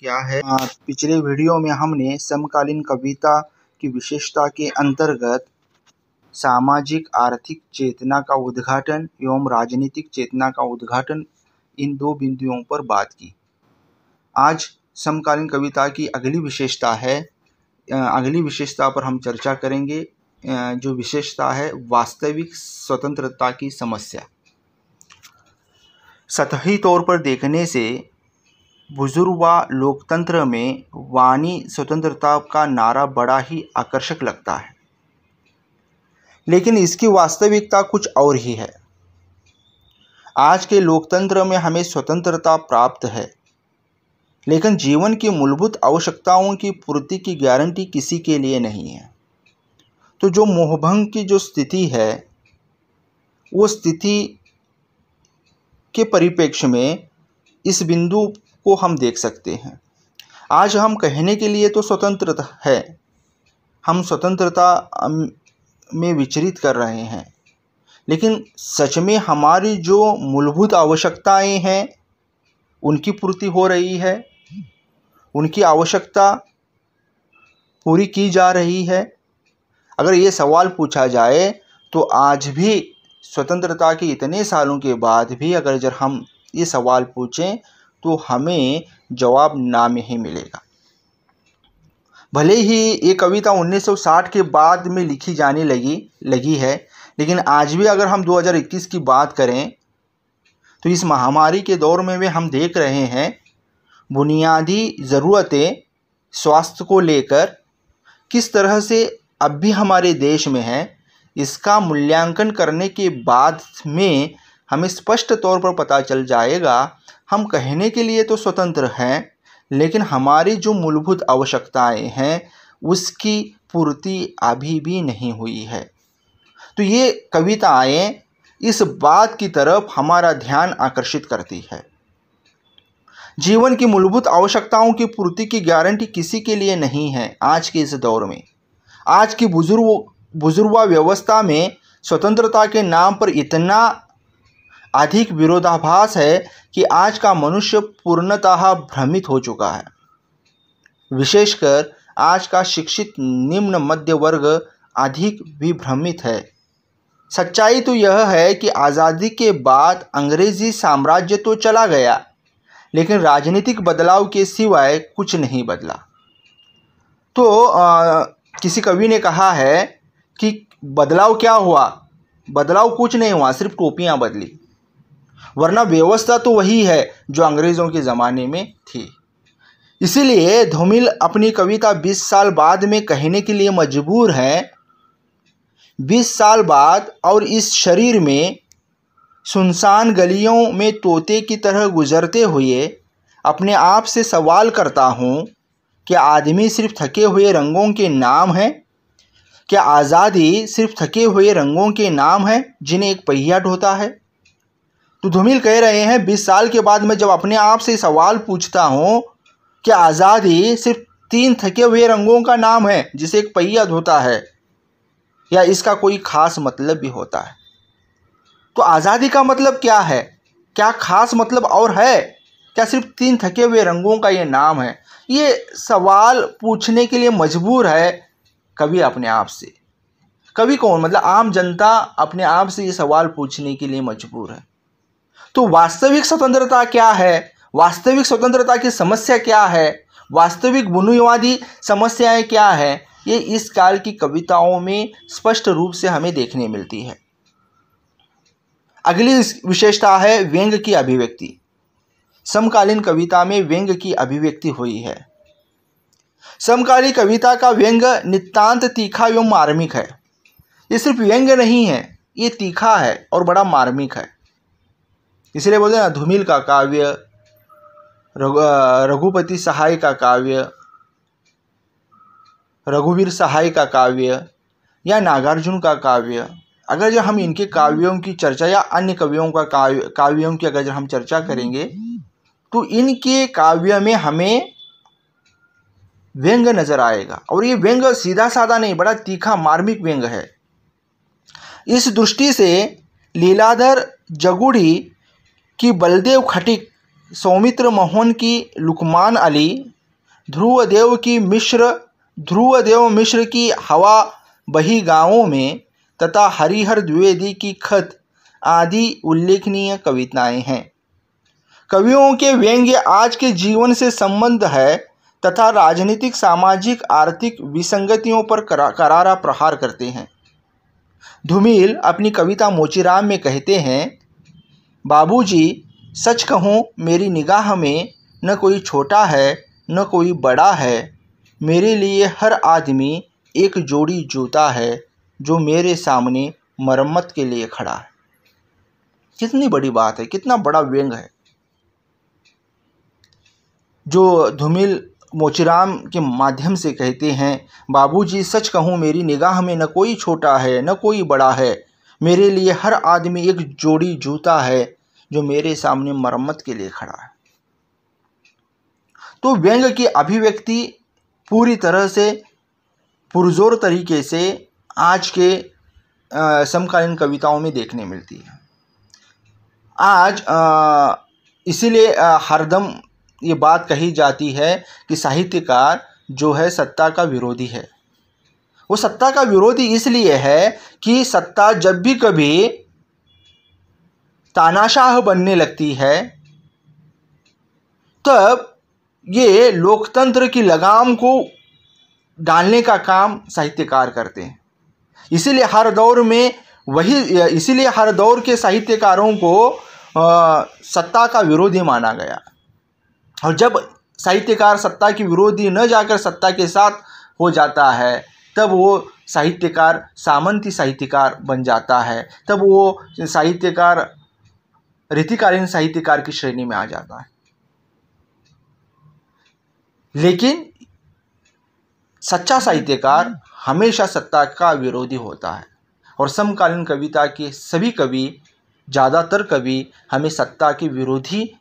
क्या है। पिछले वीडियो में हमने समकालीन कविता की विशेषता के अंतर्गत सामाजिक आर्थिक चेतना का उद्घाटन एवं राजनीतिक चेतना का उद्घाटन इन दो बिंदुओं पर बात की। आज समकालीन कविता की अगली विशेषता पर हम चर्चा करेंगे, जो विशेषता है वास्तविक स्वतंत्रता की समस्या। सतही तौर पर देखने से बुजुर्गवा लोकतंत्र में वाणी स्वतंत्रता का नारा बड़ा ही आकर्षक लगता है, लेकिन इसकी वास्तविकता कुछ और ही है। आज के लोकतंत्र में हमें स्वतंत्रता प्राप्त है, लेकिन जीवन की मूलभूत आवश्यकताओं की पूर्ति की गारंटी किसी के लिए नहीं है। तो जो मोहभंग की जो स्थिति है, वो स्थिति के परिप्रेक्ष्य में इस बिंदु को हम देख सकते हैं। आज हम कहने के लिए तो स्वतंत्र है, हम स्वतंत्रता में विचरित कर रहे हैं, लेकिन सच में हमारी जो मूलभूत आवश्यकताएं हैं उनकी पूर्ति हो रही है, उनकी आवश्यकता पूरी की जा रही है। अगर ये सवाल पूछा जाए तो आज भी स्वतंत्रता के इतने सालों के बाद भी अगर हम ये सवाल पूछें तो हमें जवाब ना में ही मिलेगा। भले ही ये कविता 1960 के बाद में लिखी जाने लगी है, लेकिन आज भी अगर हम 2021 की बात करें तो इस महामारी के दौर में भी हम देख रहे हैं बुनियादी ज़रूरतें स्वास्थ्य को लेकर किस तरह से अब भी हमारे देश में है। इसका मूल्यांकन करने के बाद में हमें स्पष्ट तौर पर पता चल जाएगा, हम कहने के लिए तो स्वतंत्र हैं, लेकिन हमारी जो मूलभूत आवश्यकताएं हैं उसकी पूर्ति अभी भी नहीं हुई है। तो ये कविताएं इस बात की तरफ हमारा ध्यान आकर्षित करती है। जीवन की मूलभूत आवश्यकताओं की पूर्ति की गारंटी किसी के लिए नहीं है। आज के इस दौर में, आज की बुजुर्गवा व्यवस्था में स्वतंत्रता के नाम पर इतना अधिक विरोधाभास है कि आज का मनुष्य पूर्णतः भ्रमित हो चुका है। विशेषकर आज का शिक्षित निम्न मध्य वर्ग अधिक विभ्रमित है। सच्चाई तो यह है कि आज़ादी के बाद अंग्रेजी साम्राज्य तो चला गया, लेकिन राजनीतिक बदलाव के सिवाय कुछ नहीं बदला। तो किसी कवि ने कहा है कि बदलाव क्या हुआ? बदलाव कुछ नहीं हुआ, सिर्फ टोपियां बदली, वरना व्यवस्था तो वही है जो अंग्रेज़ों के ज़माने में थी। इसीलिए धूमिल अपनी कविता 20 साल बाद में कहने के लिए मजबूर है। 20 साल बाद और इस शरीर में सुनसान गलियों में तोते की तरह गुजरते हुए अपने आप से सवाल करता हूँ, क्या आदमी सिर्फ थके हुए रंगों के नाम है? क्या आज़ादी सिर्फ थके हुए रंगों के नाम है जिन्हें एक पहिया ढोता है? तो धूमिल कह रहे हैं 20 साल के बाद मैं जब अपने आप से सवाल पूछता हूँ, क्या आज़ादी सिर्फ 3 थके हुए रंगों का नाम है जिसे एक पहिया धोता है, या इसका कोई ख़ास मतलब भी होता है? तो आज़ादी का मतलब क्या है? क्या ख़ास मतलब और है? क्या सिर्फ 3 थके हुए रंगों का ये नाम है? ये सवाल पूछने के लिए मजबूर है कवि अपने आप से। कवि कौन? मतलब आम जनता अपने आप से ये सवाल पूछने के लिए मजबूर है। तो वास्तविक स्वतंत्रता क्या है? वास्तविक स्वतंत्रता की समस्या क्या है? वास्तविक बुनियादी समस्याएं क्या है? ये इस काल की कविताओं में स्पष्ट रूप से हमें देखने मिलती है। अगली विशेषता है व्यंग्य की अभिव्यक्ति। समकालीन कविता में व्यंग्य की अभिव्यक्ति हुई है। समकालीन कविता का व्यंग्य नितांत तीखा एवं मार्मिक है। ये सिर्फ व्यंग्य नहीं है, ये तीखा है और बड़ा मार्मिक है। इसलिए बोलते हैं ना, धूमिल का काव्य, रघुपति सहाय का काव्य, रघुवीर सहाय का काव्य या नागार्जुन का काव्य, अगर जब हम इनके काव्यों की चर्चा या अन्य कवियों का काव्यों की अगर हम चर्चा करेंगे तो इनके काव्य में हमें व्यंग्य नजर आएगा, और ये व्यंग्य सीधा साधा नहीं, बड़ा तीखा मार्मिक व्यंग्य है। इस दृष्टि से लीलाधर जगुड़ी की बलदेव खटिक सौमित्र मोहन की लुकमान अली, ध्रुवदेव मिश्र की हवा बही गाँवों में तथा हरिहर द्विवेदी की खत आदि उल्लेखनीय कविताएं हैं। कवियों के व्यंग्य आज के जीवन से संबंध है तथा राजनीतिक, सामाजिक, आर्थिक विसंगतियों पर करारा प्रहार करते हैं। धूमिल अपनी कविता मोचीराम में कहते हैं, बाबूजी सच कहूँ मेरी निगाह में न कोई छोटा है न कोई बड़ा है, मेरे लिए हर आदमी एक जोड़ी जूता है जो मेरे सामने मरम्मत के लिए खड़ा है। कितनी बड़ी बात है, कितना बड़ा व्यंग है जो धूमिल मोचीराम के माध्यम से कहते हैं। बाबूजी सच कहूँ मेरी निगाह में न कोई छोटा है न कोई बड़ा है, मेरे लिए हर आदमी एक जोड़ी जूता है जो मेरे सामने मरम्मत के लिए खड़ा है। तो व्यंग की अभिव्यक्ति पूरी तरह से पुरजोर तरीके से आज के समकालीन कविताओं में देखने मिलती है। आज इसीलिए हरदम ये बात कही जाती है कि साहित्यकार जो है सत्ता का विरोधी है। वो सत्ता का विरोधी इसलिए है कि सत्ता जब भी कभी तानाशाह बनने लगती है तब ये लोकतंत्र की लगाम को डालने का काम साहित्यकार करते हैं। इसीलिए हर दौर के साहित्यकारों को सत्ता का विरोधी माना गया। और जब साहित्यकार सत्ता की विरोधी न जाकर सत्ता के साथ हो जाता है तब वो साहित्यकार सामंती साहित्यकार बन जाता है, तब वो साहित्यकार रीतिकालीन साहित्यकार की श्रेणी में आ जाता है। लेकिन सच्चा साहित्यकार हमेशा सत्ता का विरोधी होता है और समकालीन कविता के सभी कवि, ज़्यादातर कवि हमें सत्ता के विरोधी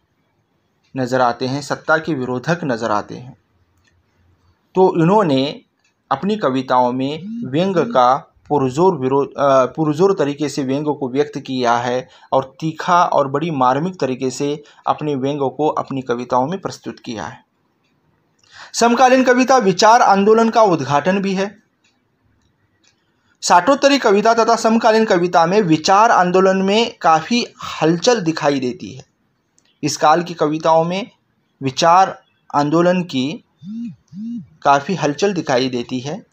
नज़र आते हैं, सत्ता के विरोधक नज़र आते हैं। तो इन्होंने अपनी कविताओं में व्यंग का पुरजोर तरीके से व्यंग को व्यक्त किया है और तीखा और बड़ी मार्मिक तरीके से अपने व्यंग को अपनी कविताओं में प्रस्तुत किया है। समकालीन कविता विचार आंदोलन का उद्घाटन भी है। साठोत्तरी कविता तथा समकालीन कविता में विचार आंदोलन में काफ़ी हलचल दिखाई देती है। इस काल की कविताओं में विचार आंदोलन की काफ़ी हलचल दिखाई देती है।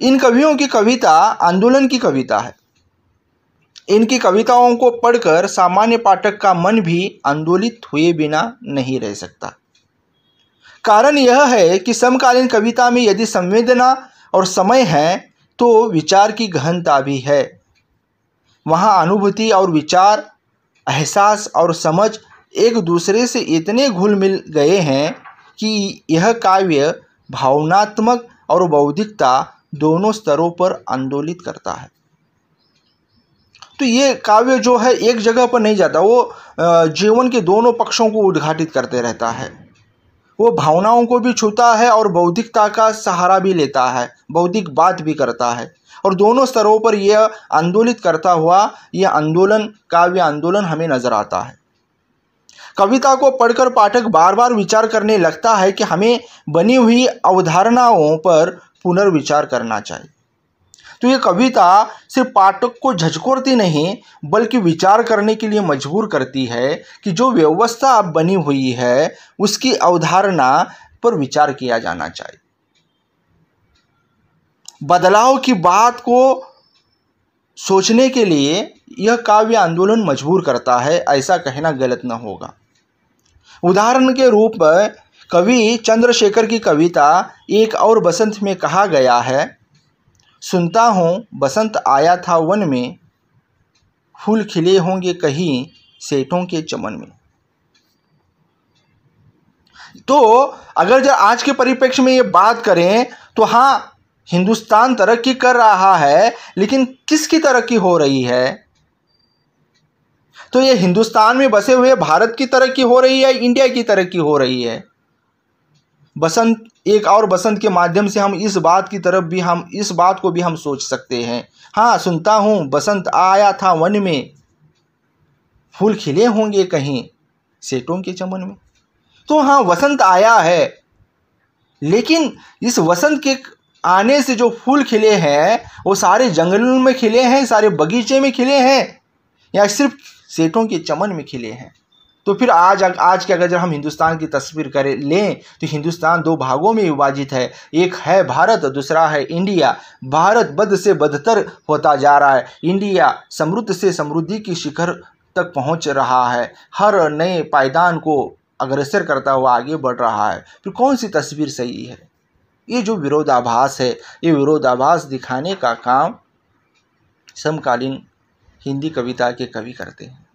इन कवियों की कविता आंदोलन की कविता है। इनकी कविताओं को पढ़कर सामान्य पाठक का मन भी आंदोलित हुए बिना नहीं रह सकता। कारण यह है कि समकालीन कविता में यदि संवेदना और समय है तो विचार की गहनता भी है। वहाँ अनुभूति और विचार, एहसास और समझ एक दूसरे से इतने घुल मिल गए हैं कि यह काव्य भावनात्मक और बौद्धिकता दोनों स्तरों पर आंदोलित करता है। तो ये काव्य जो है एक जगह पर नहीं जाता, वो जीवन के दोनों पक्षों को उद्घाटित करते रहता है। वो भावनाओं को भी छूता है और बौद्धिकता का सहारा भी लेता है, बौद्धिक बात भी करता है और दोनों स्तरों पर यह आंदोलित करता हुआ यह आंदोलन, काव्य आंदोलन हमें नजर आता है। कविता को पढ़कर पाठक बार बार विचार करने लगता है कि हमें बनी हुई अवधारणाओं पर पुनर्विचार करना चाहिए। तो ये कविता सिर्फ पाठक को झकझोरती नहीं बल्कि विचार करने के लिए मजबूर करती है कि जो व्यवस्था अब बनी हुई है उसकी अवधारणा पर विचार किया जाना चाहिए। बदलाव की बात को सोचने के लिए यह काव्य आंदोलन मजबूर करता है, ऐसा कहना गलत न होगा। उदाहरण के रूप में कवि चंद्रशेखर की कविता एक और बसंत में कहा गया है, सुनता हूँ बसंत आया था वन में, फूल खिले होंगे कहीं सेठों के चमन में। तो अगर जब आज के परिप्रेक्ष्य में ये बात करें तो हाँ, हिंदुस्तान तरक्की कर रहा है, लेकिन किसकी तरक्की हो रही है? तो ये हिंदुस्तान में बसे हुए भारत की तरक्की हो रही है, इंडिया की तरक्की हो रही है। बसंत, एक और बसंत के माध्यम से हम इस बात की तरफ भी इस बात को भी हम सोच सकते हैं। हाँ, सुनता हूँ बसंत आया था वन में, फूल खिले होंगे कहीं सेठों के चमन में। तो हाँ, वसंत आया है, लेकिन इस वसंत के आने से जो फूल खिले हैं वो सारे जंगलों में खिले हैं, सारे बगीचे में खिले हैं, या सिर्फ सेठों के चमन में खिले हैं? तो फिर आज के अगर हम हिंदुस्तान की तस्वीर करें लें तो हिंदुस्तान दो भागों में विभाजित है। एक है भारत, दूसरा है इंडिया। भारत बद से बदतर होता जा रहा है, इंडिया समृद्ध से समृद्धि की शिखर तक पहुंच रहा है, हर नए पायदान को अग्रसर करता हुआ आगे बढ़ रहा है। फिर कौन सी तस्वीर सही है? ये जो विरोधाभास है, ये विरोधाभास दिखाने का काम समकालीन हिंदी कविता के कवि करते हैं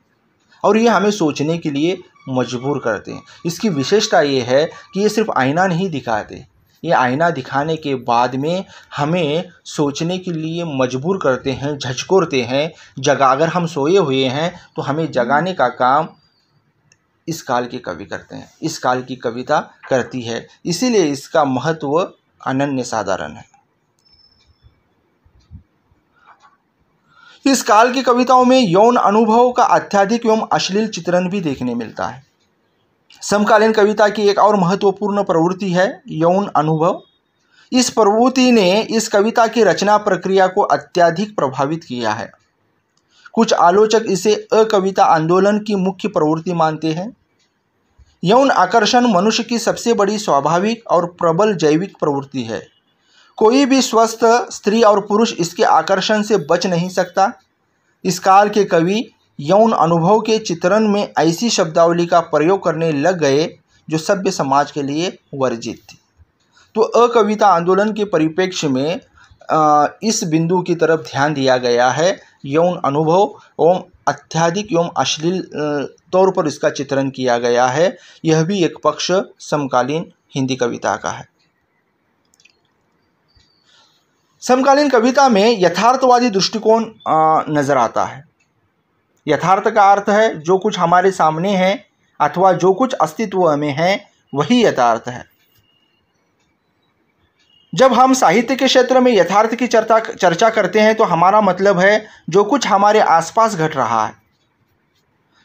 और ये हमें सोचने के लिए मजबूर करते हैं। इसकी विशेषता ये है कि ये सिर्फ आईना नहीं दिखाते, ये आईना दिखाने के बाद में हमें सोचने के लिए मजबूर करते हैं, झकझोरते हैं। अगर हम सोए हुए हैं तो हमें जगाने का काम इस काल के कवि करते हैं, इस काल की कविता करती है। इसीलिए इसका महत्व अनन्य साधारण है। इस काल की कविताओं में यौन अनुभव का अत्यधिक एवं अश्लील चित्रण भी देखने मिलता है। समकालीन कविता की एक और महत्वपूर्ण प्रवृत्ति है यौन अनुभव। इस प्रवृत्ति ने इस कविता की रचना प्रक्रिया को अत्यधिक प्रभावित किया है। कुछ आलोचक इसे अकविता आंदोलन की मुख्य प्रवृत्ति मानते हैं। यौन आकर्षण मनुष्य की सबसे बड़ी स्वाभाविक और प्रबल जैविक प्रवृत्ति है। कोई भी स्वस्थ स्त्री और पुरुष इसके आकर्षण से बच नहीं सकता। इस काल के कवि यौन अनुभव के चित्रण में ऐसी शब्दावली का प्रयोग करने लग गए जो सभ्य समाज के लिए वर्जित थी। तो अकविता आंदोलन के परिप्रेक्ष्य में इस बिंदु की तरफ ध्यान दिया गया है। यौन अनुभव एवं अत्यधिक एवं अश्लील तौर पर इसका चित्रण किया गया है। यह भी एक पक्ष समकालीन हिंदी कविता का है। समकालीन कविता में यथार्थवादी दृष्टिकोण नजर आता है। यथार्थ का अर्थ है जो कुछ हमारे सामने है अथवा जो कुछ अस्तित्व में है वही यथार्थ है। जब हम साहित्य के क्षेत्र में यथार्थ की चर्चा करते हैं तो हमारा मतलब है जो कुछ हमारे आसपास घट रहा है।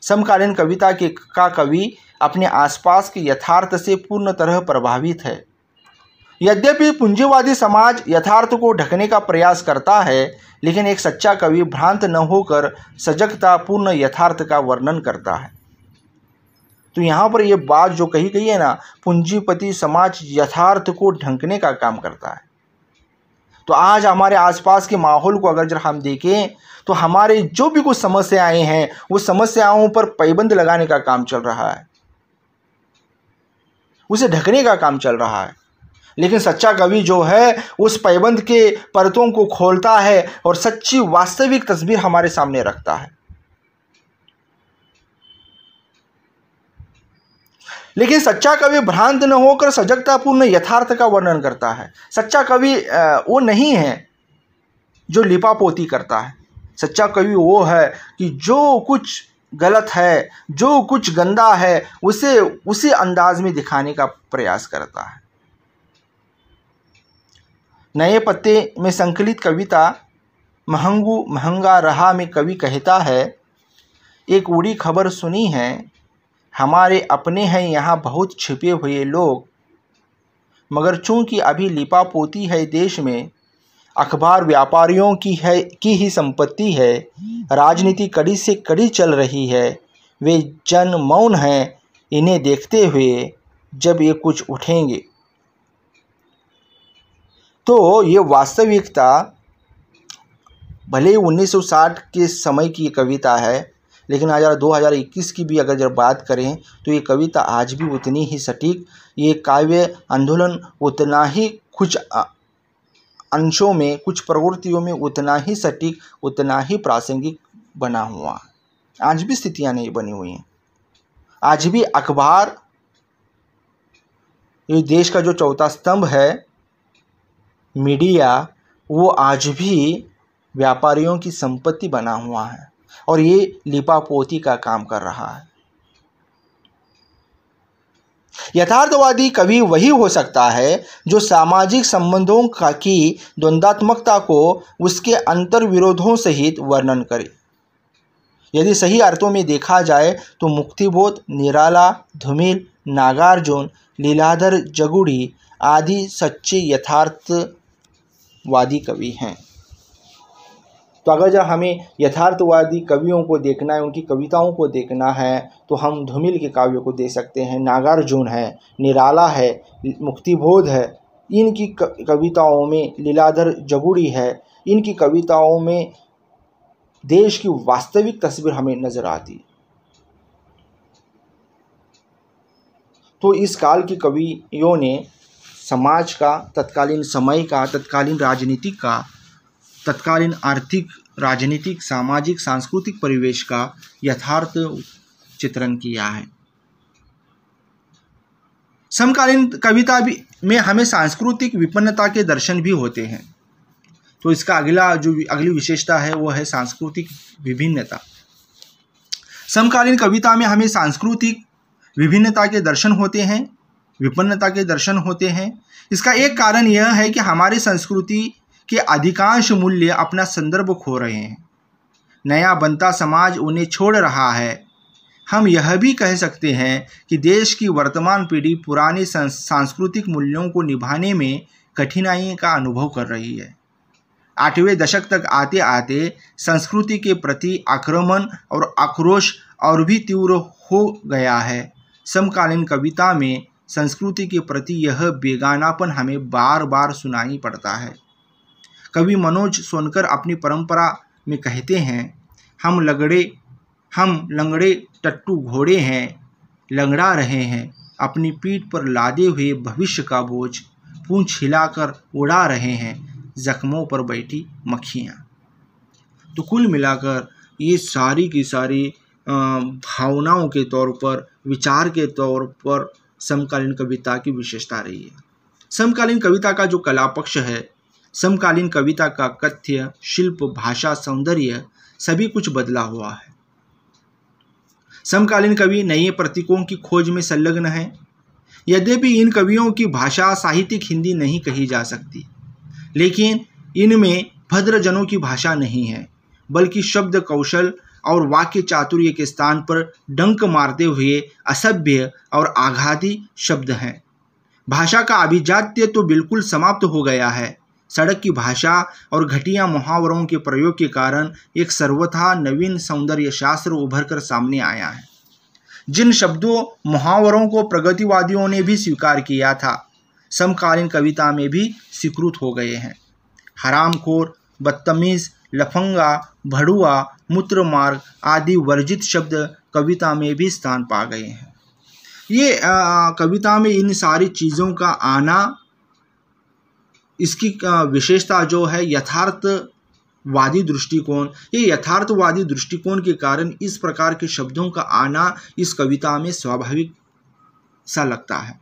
समकालीन कविता का कवि अपने आसपास के यथार्थ से पूर्ण तरह प्रभावित है। यद्यपि पूंजीवादी समाज यथार्थ को ढकने का प्रयास करता है, लेकिन एक सच्चा कवि भ्रांत न होकर सजगता पूर्ण यथार्थ का वर्णन करता है। तो यहाँ पर ये बात जो कही गई है ना, पूंजीपति समाज यथार्थ को ढकने का काम करता है। तो आज हमारे आसपास के माहौल को अगर हम देखें तो हमारे जो भी कुछ समस्याएं हैं वो समस्याओं पर पाबंद लगाने का काम चल रहा है, उसे ढकने का काम चल रहा है। लेकिन सच्चा कवि जो है उस पाबंद के परतों को खोलता है और सच्ची वास्तविक तस्वीर हमारे सामने रखता है। लेकिन सच्चा कवि भ्रांत न होकर सजगतापूर्ण यथार्थ का वर्णन करता है। सच्चा कवि वो नहीं है जो लिपापोती करता है। सच्चा कवि वो है कि जो कुछ गलत है, जो कुछ गंदा है, उसे उसी अंदाज में दिखाने का प्रयास करता है। नए पत्ते में संकलित कविता महंगू महंगा रहा में कवि कहता है, एक उड़ी खबर सुनी है, हमारे अपने हैं यहाँ बहुत छिपे हुए लोग, मगर चूंकि अभी लिपापोती है देश में, अखबार व्यापारियों की ही संपत्ति है, राजनीति कड़ी से कड़ी चल रही है, वे जन मौन हैं इन्हें देखते हुए, जब ये कुछ उठेंगे। तो ये वास्तविकता भले ही 1960 के समय की कविता है, लेकिन आज 2021 की भी अगर जब बात करें तो ये कविता आज भी उतनी ही सटीक, ये काव्य आंदोलन उतना ही कुछ अंशों में, कुछ प्रवृत्तियों में उतना ही सटीक, उतना ही प्रासंगिक बना हुआ है। आज भी स्थितियां नहीं बनी हुई हैं। आज भी अखबार, ये देश का जो चौथा स्तंभ है मीडिया, वो आज भी व्यापारियों की संपत्ति बना हुआ है और ये लिपापोती का काम कर रहा है। यथार्थवादी कवि वही हो सकता है जो सामाजिक संबंधों की द्वंद्वात्मकता को उसके अंतर विरोधों सहित वर्णन करे। यदि सही अर्थों में देखा जाए तो मुक्तिबोध, निराला, धूमिल, नागार्जुन, लीलाधर जगुड़ी आदि सच्चे यथार्थवादी कवि हैं। तो अगर जब हमें यथार्थवादी कवियों को देखना है, उनकी कविताओं को देखना है, तो हम धूमिल के काव्यों को दे सकते हैं। नागार्जुन है, निराला है, मुक्तिबोध है, इनकी कविताओं में लीलाधर जगुड़ी है, इनकी कविताओं में देश की वास्तविक तस्वीर हमें नजर आती है। तो इस काल के कवियों ने समाज का, तत्कालीन समय का, तत्कालीन राजनीतिक का, तत्कालीन आर्थिक, राजनीतिक, सामाजिक, सांस्कृतिक परिवेश का यथार्थ चित्रण किया है। समकालीन कविता भी में हमें सांस्कृतिक विपन्नता के दर्शन भी होते हैं। तो इसका अगली विशेषता है वो है सांस्कृतिक विभिन्नता। समकालीन कविता में हमें सांस्कृतिक विभिन्नता के दर्शन होते हैं, विपन्नता के दर्शन होते हैं। इसका एक कारण यह है कि हमारी संस्कृति के अधिकांश मूल्य अपना संदर्भ खो रहे हैं। नया बनता समाज उन्हें छोड़ रहा है। हम यह भी कह सकते हैं कि देश की वर्तमान पीढ़ी पुराने सांस्कृतिक मूल्यों को निभाने में कठिनाई का अनुभव कर रही है। 8वें दशक तक आते आते संस्कृति के प्रति आक्रमण और आक्रोश और भी तीव्र हो गया है। समकालीन कविता में संस्कृति के प्रति यह बेगानापन हमें बार बार सुनाई पड़ता है। कवि मनोज सोनकर अपनी परंपरा में कहते हैं, हम लंगड़े टट्टू घोड़े हैं, लंगड़ा रहे हैं, अपनी पीठ पर लादे हुए भविष्य का बोझ पूंछ हिलाकर उड़ा रहे हैं, जख्मों पर बैठी मक्खियाँ। तो कुल मिलाकर ये सारी की सारी भावनाओं के तौर पर, विचार के तौर पर समकालीन कविता की विशेषता रही है। समकालीन कविता का जो कला पक्ष है, समकालीन कविता का कथ्य, शिल्प, भाषा, सौंदर्य सभी कुछ बदला हुआ है। समकालीन कवि नए प्रतीकों की खोज में संलग्न है। यद्यपि इन कवियों की भाषा साहित्यिक हिंदी नहीं कही जा सकती, लेकिन इनमें भद्रजनों की भाषा नहीं है, बल्कि शब्द कौशल और वाक्य चातुर्य के स्थान पर डंक मारते हुए असभ्य और आघाती शब्द हैं। भाषा का अभिजात्य तो बिल्कुल समाप्त हो गया है। सड़क की भाषा और घटिया मुहावरों के प्रयोग के कारण एक सर्वथा नवीन सौंदर्य शास्त्र उभर कर सामने आया है। जिन शब्दों मुहावरों को प्रगतिवादियों ने भी स्वीकार किया था, समकालीन कविता में भी स्वीकृत हो गए हैं। हरामखोर, बदतमीज, लफंगा, भड़ुआ, मूत्रमार्ग आदि वर्जित शब्द कविता में भी स्थान पा गए हैं। ये कविता में इन सारी चीज़ों का आना, इसकी विशेषता जो है यथार्थवादी दृष्टिकोण। ये यथार्थवादी दृष्टिकोण के कारण इस प्रकार के शब्दों का आना इस कविता में स्वाभाविक सा लगता है।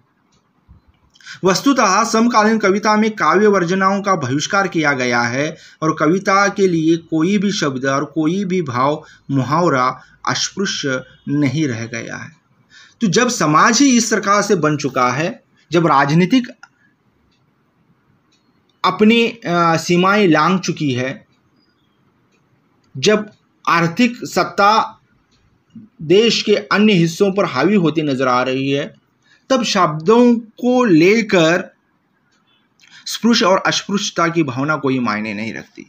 वस्तुतः समकालीन कविता में काव्य वर्जनाओं का बहिष्कार किया गया है और कविता के लिए कोई भी शब्द और कोई भी भाव, मुहावरा अस्पृश्य नहीं रह गया है। तो जब समाज ही इस प्रकार से बन चुका है, जब राजनीतिक अपनी सीमाएं लांघ चुकी है, जब आर्थिक सत्ता देश के अन्य हिस्सों पर हावी होती नजर आ रही है, तब शब्दों को लेकर स्पृश्य और अस्पृश्यता की भावना कोई मायने नहीं रखती।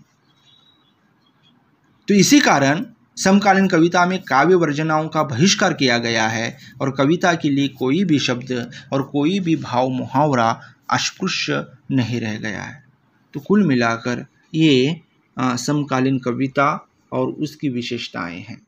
तो इसी कारण समकालीन कविता में काव्य वर्जनाओं का बहिष्कार किया गया है और कविता के लिए कोई भी शब्द और कोई भी भाव, मुहावरा अस्पृश्य नहीं रह गया है। तो कुल मिलाकर ये समकालीन कविता और उसकी विशेषताएं हैं।